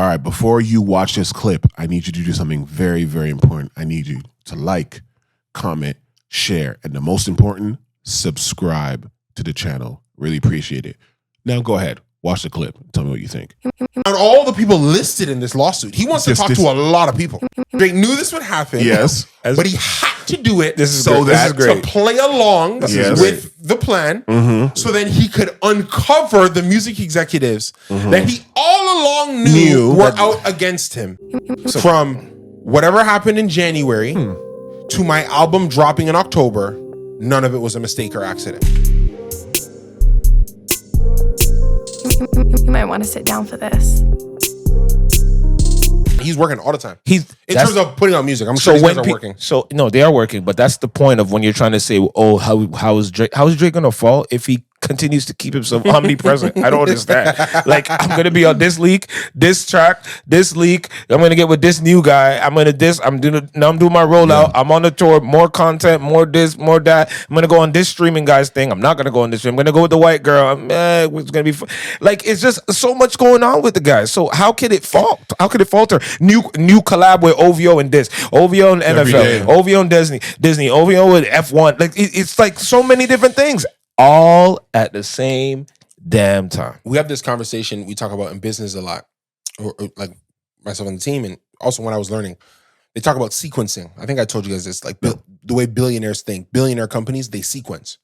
right, before you watch this clip, I need you to do something very, very important. I need you to like, comment, share, and the most important, subscribe to the channel. Really appreciate it. Now go ahead, watch the clip. Tell me what you think. On all the people listed in this lawsuit, he wants to talk to a lot of people. Drake knew this would happen. Yes. But he had to do it to play along with the plan so then he could uncover the music executives that he all along knew were out against him. So from whatever happened in January to my album dropping in October, none of it was a mistake or accident. You might want to sit down for this. He's working all the time. In terms of putting out music, I'm sure these guys are working. So no, they are working, but that's the point of when you're trying to say, oh, how is Drake gonna fall if he continues to keep himself omnipresent? I don't understand. Like, I'm gonna be on this leak, this track, this leak. I'm gonna get with this new guy. I'm doing my rollout. I'm on the tour, more content, more this, more that. I'm gonna go on this streaming guys thing. I'm not gonna go on this. I'm gonna go with the white girl. It's gonna be like, it's just so much going on with the guys. So how could it fall? How could it falter? New collab with OVO and this, OVO and NFL, OVO and Disney, OVO with F1. Like, it's like so many different things, all at the same damn time. We have this conversation we talk about in business a lot, or like myself and the team, and also when I was learning, they talk about sequencing. I think I told you guys this, like the way billionaires think. Billionaire companies, they sequence.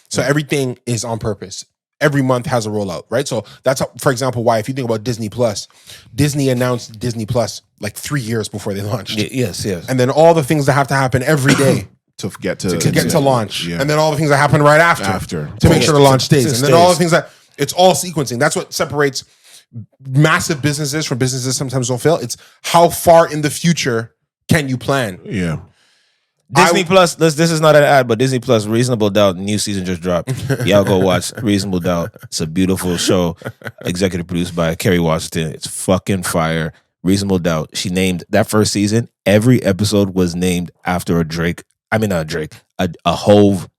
So everything is on purpose. Every month has a rollout, right? So that's how, for example, why if you think about Disney Plus, Disney announced Disney Plus like 3 years before they launched. Yes. And then all the things that have to happen every day to get to launch. Yeah. And then all the things that happen right after to make sure the launch stays. And then all the things that, it's all sequencing. That's what separates massive businesses from businesses sometimes don't fail. It's how far in the future can you plan? Yeah. Disney Plus, this is not an ad, but Disney Plus, Reasonable Doubt, new season just dropped. Y'all go watch Reasonable Doubt. It's a beautiful show, executive produced by Kerry Washington. It's fucking fire. Reasonable Doubt. She named that first season, every episode was named after a Hove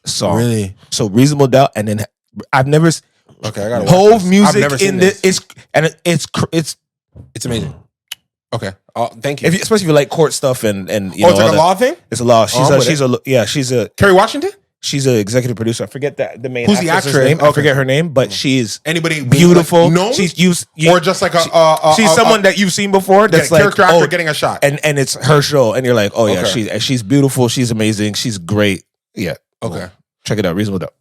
song. Really? So Reasonable Doubt, and then I've never Okay, I gotta Hove watch this. music I've never seen in this. it's amazing. Okay, thank you. especially if you like court stuff and it's like a law thing. It's a law. She's She's a Kerry Washington. She's an executive producer. I forget the main Who's the actress's actress? name. I forget her name, but she's Anybody beautiful. No, or just like she's someone that you've seen before. That's like character actor getting a shot, and it's her show, and you're like, oh yeah, Okay. she's beautiful. She's amazing. She's great. Yeah. Okay. Check it out. Reasonable Doubt.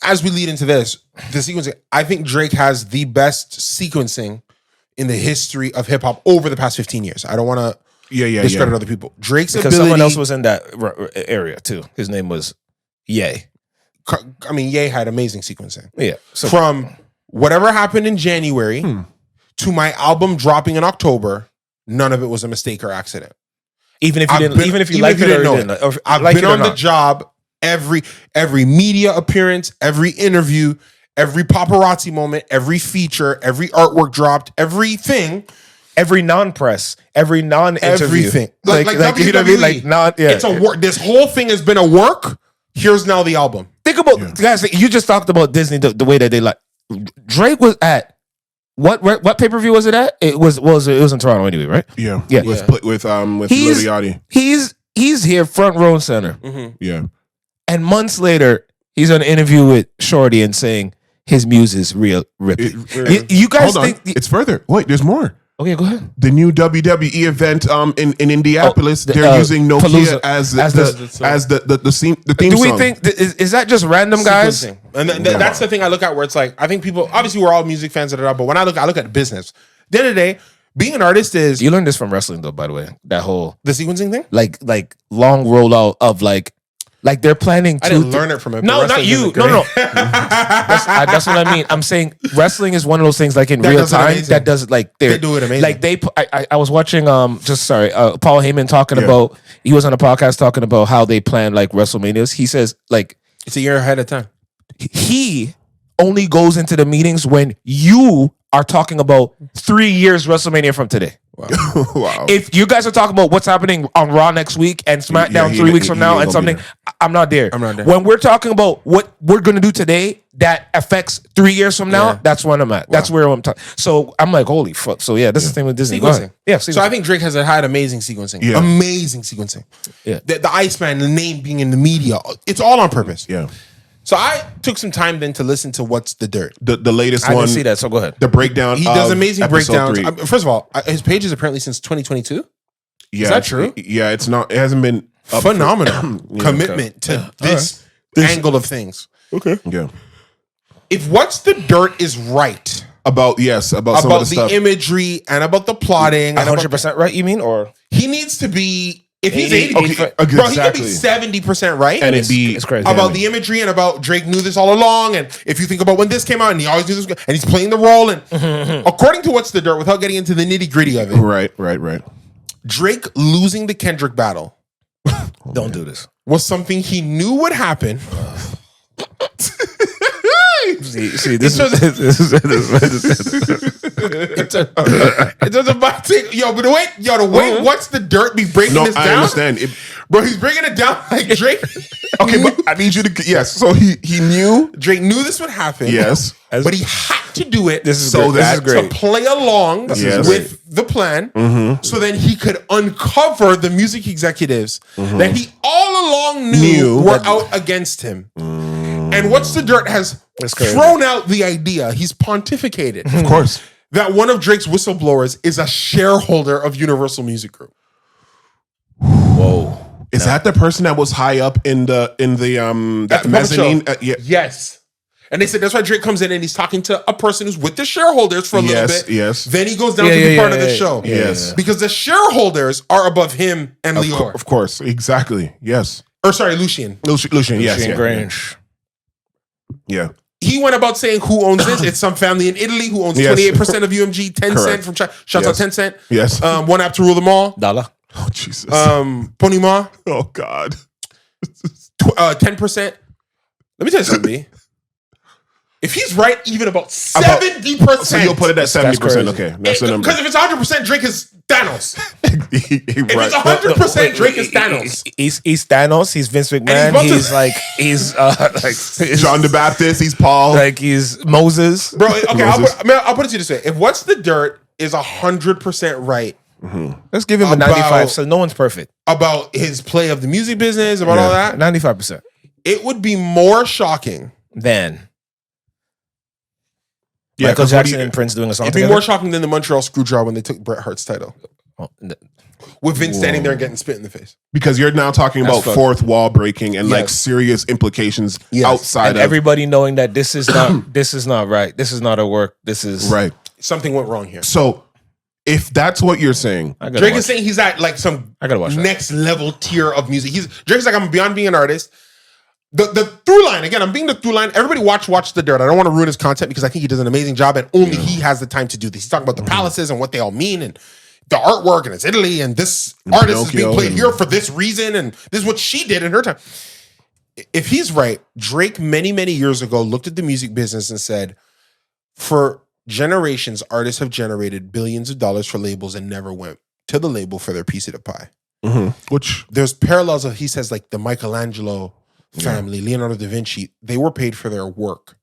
As we lead into this, the sequencing, I think Drake has the best sequencing in the history of hip hop over the past 15 years. I don't want to discredit other people. Drake's because ability, someone else was in that area too. His name was Ye. I mean, Ye had amazing sequencing. Yeah. So from whatever happened in January to my album dropping in October, none of it was a mistake or accident. even if you liked it or didn't, I've been on the job. Every media appearance, every interview, every paparazzi moment, every feature, every artwork dropped, everything, every non-press, every non-interview, everything. Like you know what I mean? Like it's a work. This whole thing has been a work. Here's now the album. Think about guys. You just talked about Disney the way that they like. Drake was at what pay-per-view was it at? It was in Toronto anyway, right? Yeah. Yeah. With Lil Yachty. He's here front row and center. Mm-hmm. Yeah. And months later, he's on an interview with Shorty and saying his muse is real ripping. You guys think it's further? Wait, there's more. Okay, go ahead. The new WWE event in Indianapolis, they're using Nokia as the theme Do we song. think is that just random guys? And that's the thing I look at where it's like, I think people, obviously we're all music fans, but when I look at business. At the end of the day, being an artist is... You learned this from wrestling though, by the way. That whole... The sequencing thing? Like long rollout of like they're planning to... I didn't learn it from it. No, not you. No. That's what I mean. I'm saying wrestling is one of those things like in real time that does like... They do it amazing. Like I was watching, Paul Heyman talking about... He was on a podcast talking about how they plan like WrestleManias. He says like... It's a year ahead of time. He only goes into the meetings when you are talking about 3 years WrestleMania from today. Wow. Wow. If you guys are talking about what's happening on Raw next week and SmackDown 3 weeks from now and something, I'm not there. I'm not there. When we're talking about what we're going to do today, that affects 3 years from now, Yeah. that's when I'm at. That's where I'm talking. So I'm like, holy fuck. So yeah, this is the thing with Disney. Go ahead. Sequencing. Yeah, So I think Drake has had amazing sequencing. Yeah. Amazing sequencing. Yeah. The Iceman, the name being in the media, it's all on purpose. Yeah. So I took some time then to listen to What's the Dirt. The latest I one. didn't see that, so go ahead. The breakdown. He does of amazing episode breakdowns. 3. First of all, his page is apparently since 2022. Yeah, that true? Yeah, it's not. It hasn't been up for- Phenomenal commitment to this angle of things. Okay. Yeah. If What's the Dirt is right About some of about the the stuff. imagery and about the plotting, and about 100% right, you mean? Or he needs to be. If he's 80, 80, bro, he could exactly. be 70% right. And it'd be it's crazy. about the imagery and about Drake knew this all along. And if you think about when this came out, and he always knew this, and he's playing the role. And according to What's the Dirt, without getting into the nitty gritty of it, Right. Drake losing the Kendrick battle Don't do this. was something he knew would happen. See, this It is doesn't about to, but the way What's the Dirt be breaking No, this I down? understand. Bro, he's breaking it down like Drake. Okay, but I need you to. Yes. So he knew. Drake knew this would happen. Yes. But he had to do it This is So great. This is that- great. to play along Yes. with the plan so then he could uncover the music executives that he all along knew were out against him. And What's the Dirt has crazy. thrown out the idea, he's pontificated, Of course. that one of Drake's whistleblowers is a shareholder of Universal Music Group. Whoa. Is that the person that was high up in the At that the mezzanine? puppet show. Yeah. Yes. And they said that's why Drake comes in and he's talking to a person who's with the shareholders for a little Yes, bit. yes. Then he goes down Yeah, to be yeah, part of the yeah, show. yeah, Yes. yeah. Because the shareholders are above him and Lior. Of course. Exactly. Yes. Or sorry, Lucian. Lucian. Yes. Shane Yeah. Grange. Yeah. He went about saying who owns this. It's some family in Italy who owns Yes. 28% of UMG, 10 Correct. cent from China. Shouts out Yes. 10 cent. Yes. One app to rule them all. Dollar. Oh Jesus. Ponima, Oh God. 10%. Let me tell you something, B. If he's right, even about 70%. So you'll put it at 70%. crazy. Okay, that's the number. Because if it's 100%, Drake is Thanos. If it's Right. 100%, Drake is Thanos. He's Thanos. He's Vince McMahon. about to- He's John the Baptist. He's Paul. like he's Moses. Bro, okay, Moses. I'll put it to you this way. If What's the Dirt is 100% right Let's give him a About- 95. So no one's perfect. about his play of the music business, about all that, 95%. it would be more shocking. Then Yeah, Michael 'cause what do Jackson you- and Prince doing a song It'd be together. more shocking than the Montreal Screwjob when they took Bret Hart's title. Oh, With Vince standing there and getting spit in the face. Because you're now talking That's about fucked. fourth wall breaking and like Yes. serious implications Yes. outside and of everybody knowing that this is not this is not right. This is not a work. This is right. Something went wrong here. So if that's what you're saying, I gotta Drake watch is saying he's at like some I gotta watch that. next level tier of music. Drake's like, I'm beyond being an artist. The through line, again, I'm being the through line. Everybody watch the Dirt. I don't want to ruin his content because I think he does an amazing job and only he has the time to do this. He's talking about the palaces and what they all mean and the artwork and it's Italy and this artist is being Pinocchio played and- here for this reason and this is what she did in her time. If he's right, Drake many, many years ago looked at the music business and said, for generations, artists have generated billions of dollars for labels and never went to the label for their piece of the pie. which There's parallels of, he says, like the Michelangelo family, Leonardo da Vinci, they were paid for their work.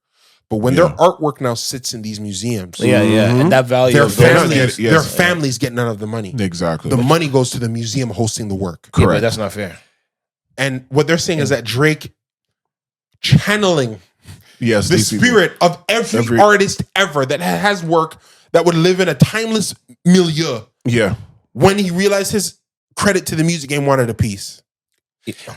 But when their artwork now sits in these museums, Yeah, yeah. And that value their of those families, Yes. their families get none of the money. exactly The money goes to the museum hosting the work. Yeah, but correct. that's not fair. And what they're saying is that Drake channeling Yes, the these people. spirit of every artist ever that has work that would live in a timeless milieu Yeah, when he realized his credit to the music game wanted a piece.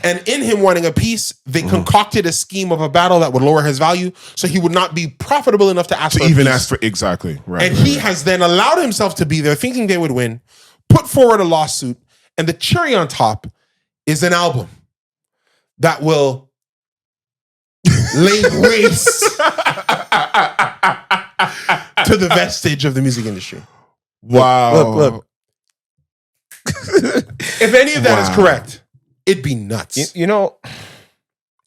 And in him wanting a piece, they concocted a scheme of a battle that would lower his value so he would not be profitable enough to ask to for a even piece. ask for exactly right. And right, he right. has then allowed himself to be there thinking they would win, put forward a lawsuit, and the cherry on top is an album that will lay waste to the vestige of the music industry. Wow. Look. If any of that is Wow. correct, it'd be nuts. You know,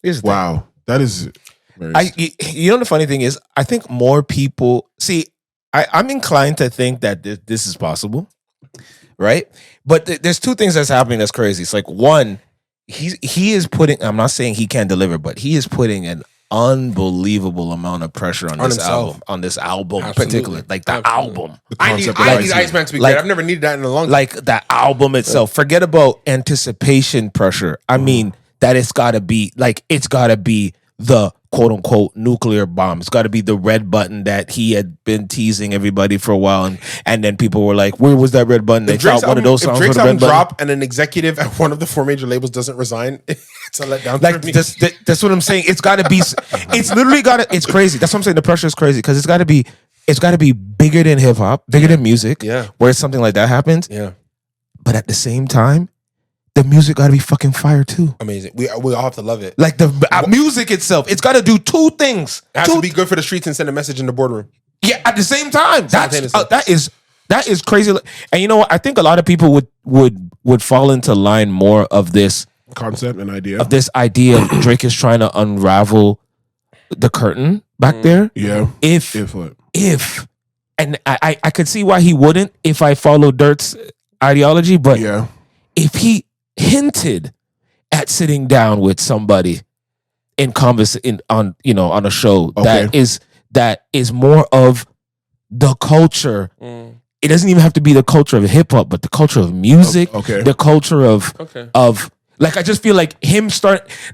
here's the thing. Wow. That is very You know the funny thing is, I think more people see. I'm inclined to think that this is possible, right? But there's two things that's happening that's crazy. It's like one, he is putting. I'm not saying he can't deliver, but he is putting an unbelievable amount of pressure on this himself. album. On this album, Absolutely. particularly, like the Absolutely. album. I need Iceman to be Like- great. I've never needed that in a long time. Like the album itself. Forget about anticipation pressure. I mean, that it's gotta be the quote unquote nuclear bomb. It's gotta be the red button that he had been teasing everybody for a while, and then people were like, "Where was that red button?" They found one of those songs If Drake's with a red album button. drop and an executive at one of the 4 major labels doesn't resign, it's a letdown Like for me. that's what I'm saying. It's gotta be. It's literally gotta. It's crazy. That's what I'm saying. The pressure is crazy because it's gotta be. It's gotta be bigger than hip hop, bigger than music. Yeah. Where something like that happens, Yeah, but at the same time, the music gotta be fucking fire too. amazing. We all have to love it. Like the music itself, it's got to do two things. It has to be good for the streets and send a message in the boardroom. Yeah, at the same time. Simultaneously. That is crazy. And you know what? I think a lot of people would fall into line more of this Concept and idea. of Drake is trying to unravel the curtain back there. Yeah. If what? and I could see why he wouldn't if I follow Dirt's ideology, but Yeah. if he hinted at sitting down with somebody in on a show Okay. that is more of the culture. It doesn't even have to be the culture of hip hop, but the culture of music, Okay. the culture of like I just feel like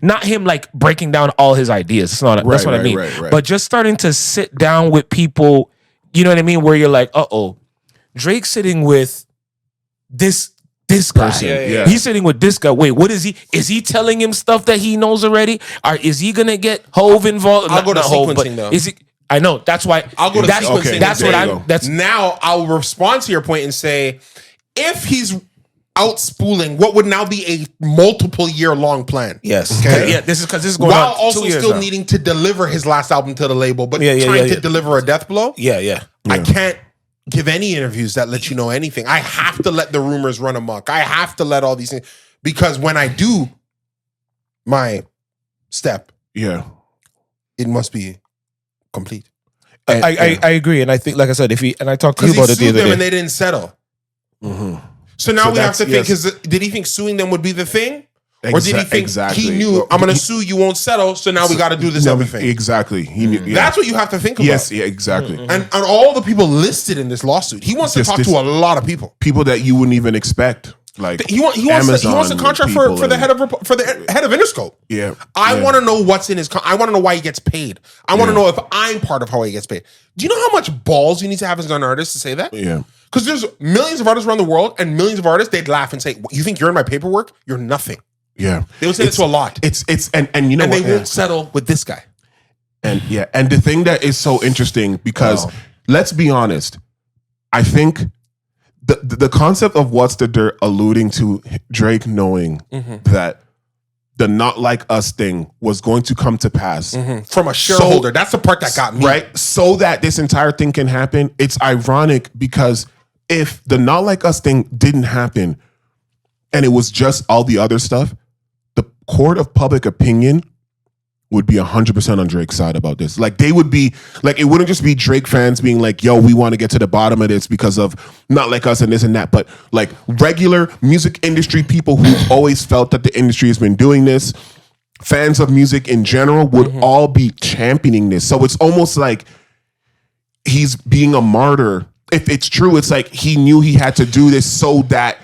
not him like breaking down all his ideas. That's what I mean. Right. But just starting to sit down with people, you know what I mean, where you're like, Drake's sitting with this guy. Person, yeah. He's sitting with this guy. Wait, what is he? Is he telling him stuff that he knows already? Or is he gonna get Hove involved? I'll go to Not Hove, but sequencing, though. Is he? I know. That's why. I'll go to that's, sequencing. Okay, That's there what you I'm. go. That's Now I'll respond to your point and say, if he's out spooling what would now be a multiple year long plan. yes. Okay. Yeah. This is because this is going While on also 2 years still now. needing to deliver his last album to the label, but Yeah, trying yeah. to deliver a death blow. Yeah. I can't give any interviews that let you know anything. I have to let the rumors run amok. I have to let all these things, because when I do my step, Yeah. it must be complete. I agree, and I think, like I said, I talked to Because you he about it the sued other them day. and they didn't settle. Mm-hmm. So now So we have to think: yes. did he think suing them would be the thing, or did he think exactly. he knew I'm going to sue, you won't settle, so now we got to do this other thing? Exactly. He knew. Yeah. That's what you have to think about. Yes. Yeah. Exactly. And all the people listed in this lawsuit, he wants to talk to a lot of people. People that you wouldn't even expect. Like He wants a contract for the head of Interscope. Yeah. I Yeah. want to know what's in his. I want to know why he gets paid. I want to know if I'm part of how he gets paid. Do you know how much balls you need to have as an artist to say that? Yeah. Because there's millions of artists around the world, and millions of artists, they'd laugh and say, "You think you're in my paperwork? You're nothing." Yeah. They would say this to a lot, It's and you know and what? they won't settle with this guy. And the thing that is so interesting, because let's be honest, I think the concept of What's the Dirt alluding to Drake knowing that the Not Like Us thing was going to come to pass From a shareholder, that's the part that got me. right? So that this entire thing can happen. It's ironic because if the Not Like Us thing didn't happen and it was just all the other stuff, the court of public opinion would be 100% on Drake's side about this. Like they would be like, it wouldn't just be Drake fans being like, yo, we want to get to the bottom of this because of Not Like Us and this and that. But like regular music industry people who've always felt that the industry has been doing this, fans of music in general would all be championing this. So it's almost like he's being a martyr. If it's true, it's like he knew he had to do this so that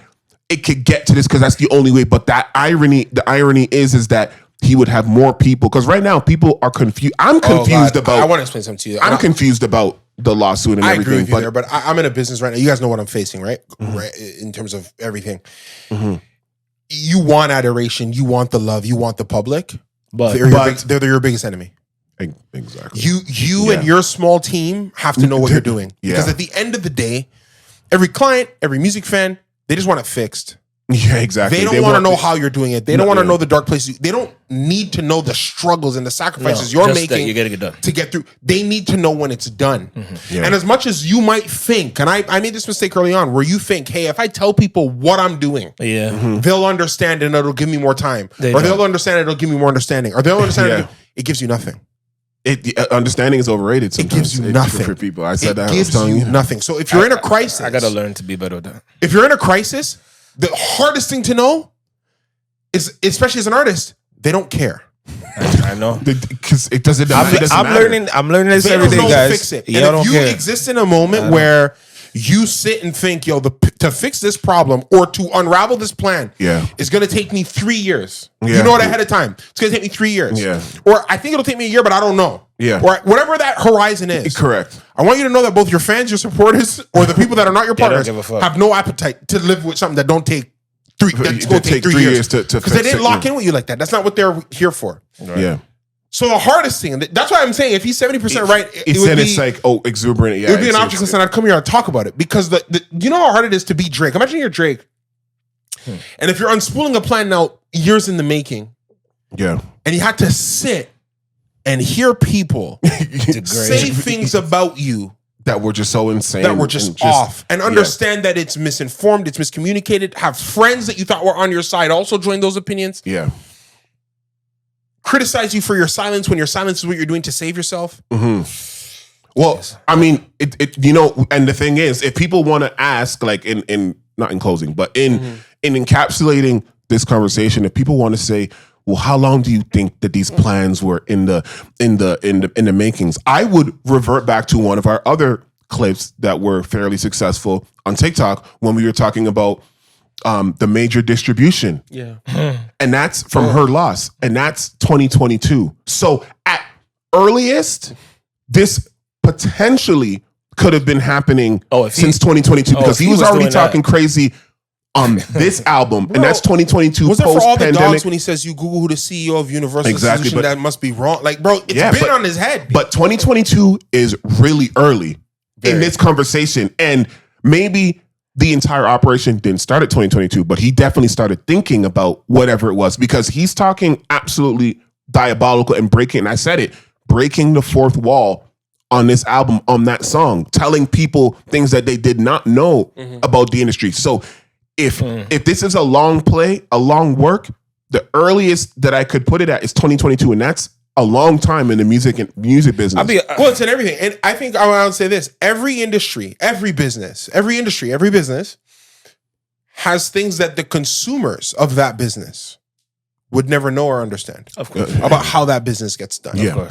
it could get to this because that's the only way. But the irony is that he would have more people, because right now people are confused. I'm confused about. I want to explain something to you. I'm confused about the lawsuit and I everything. agree with you there, but I'm in a business right now. You guys know what I'm facing, right? Right, in terms of everything. You want adoration, you want the love, you want the public, But they're your biggest enemy. Exactly. You and your small team have to know what you're doing. Yeah. Because at the end of the day, every client, every music fan, they just want it fixed. Yeah, exactly. They don't want to know how you're doing it. They don't want to yeah. know the dark places. They don't need to know the struggles and the sacrifices you're just that making you're getting it done. to get through. They need to know when it's done. Yeah. And as much as you might think, and I made this mistake early on, where you think, hey, if I tell people what I'm doing, they'll understand and it'll give me more time. They'll understand and it'll give me more understanding. Or they'll understand it gives you nothing. Understanding is overrated sometimes. It gives you nothing for people. I said that. It gives you nothing. So if you're in a crisis, I gotta learn to be better with that. if you're in a crisis, the hardest thing to know is, especially as an artist, they don't care. I know. Because it doesn't matter. I'm learning this They every don't day, know guys. to fix it. Y'all And don't if you care. exist in a moment where you sit and think, yo, to fix this problem or to unravel this plan is going to take me 3 years. You know it ahead of time. It's going to take me 3 years. Yeah. Or I think it'll take me a year, but I don't know. Yeah. Or whatever that horizon is. Correct. I want you to know that both your fans, your supporters, or the people that are not your partners give a fuck. have no appetite to live with something that don't take three. That's going to take 3 years to because they fix didn't it, lock in with you like that. That's not what they're here for. Right. Yeah. So the hardest thing, and that's why I'm saying, if he's 70% right, it would be, it's like, exuberant. Yeah, it would be an object lesson. I'd come here and talk about it because you know how hard it is to be Drake. Imagine you're Drake, and if you're unspooling a plan now, years in the making, and you had to sit and hear people say things about you that were just so insane, that were just off, and understand that it's misinformed, it's miscommunicated. Have friends that you thought were on your side also join those opinions. Yeah. Criticize you for your silence when your silence is what you're doing to save yourself. Well, I mean, you know, and the thing is, if people want to ask, like in not in closing, but in encapsulating this conversation, if people want to say, well, how long do you think that these plans were in the makings? I would revert back to one of our other clips that were fairly successful on TikTok when we were talking about the major distribution. Yeah. And that's from Her Loss. And that's 2022. So at earliest, this potentially could have been happening since 2022 because he was already talking crazy on this album. Bro, and that's 2022 was that for all the post-pandemic. dogs when he says you Google who the CEO of Universal Exactly, Solution, that must be wrong? Like, bro, it's been on his head. But 2022 is really early in this conversation. And maybe the entire operation didn't start at 2022, but he definitely started thinking about whatever it was because he's talking absolutely diabolical and breaking, and I said it, breaking the fourth wall on this album, on that song, telling people things that they did not know about the industry. So if this is a long play, a long work, the earliest that I could put it at is 2022, and that's a long time in the music business. Well, it's in everything. And I think I would say this. Every industry, every business has things that the consumers of that business would never know or understand. Of course. About how that business gets done. Yeah,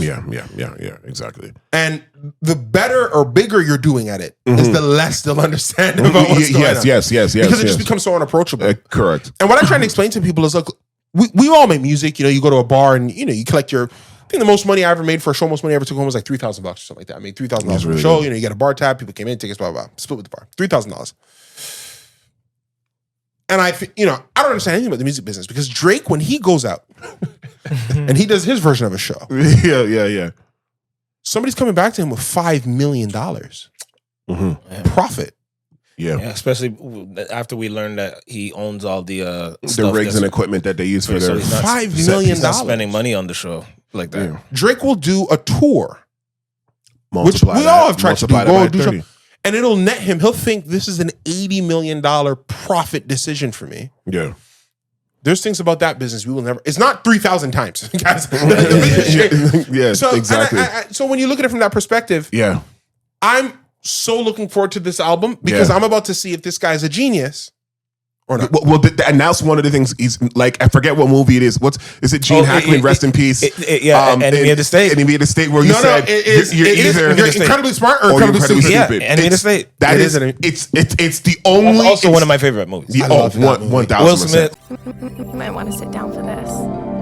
exactly. And the better or bigger you're doing at it is the less they'll understand about what's going on. Yes. Because it just becomes so unapproachable. Correct. And what I'm trying to explain to people is, look, we all make music. You know, you go to a bar and, you know, you collect your... I think the most money I ever made for a show, most money I ever took home was like $3,000 or something like that. I made $3,000 for a show. Good. You know, you get a bar tab, people came in, tickets, blah, blah, blah. Split with the bar. $3,000. And I don't understand anything about the music business because Drake, when he goes out and he does his version of a show. Yeah. Somebody's coming back to him with $5 million profit. Yeah, especially after we learned that he owns all the rigs and equipment that they use for their $5 million. He's not spending money on the show like that. Yeah. Drake will do a tour, which we that, all have tried to do. Show, and it'll net him. He'll think this is an $80 million profit decision for me. Yeah. There's things about that business we will never. It's not 3,000 times, guys. Yes, so, exactly. So when you look at it from that perspective, I'm so looking forward to this album because I'm about to see if this guy's a genius or not. Well, and that's one of the things. He's like, I forget what movie it is. Is it Gene Hackman? Rest in peace. Enemy of the State. Enemy of the State. Where you said you're incredibly smart or incredibly stupid. Yeah, Enemy of the State. That is. It's the only. That's also one of my favorite movies. One 1,000%. Will Smith. You might want to sit down for this.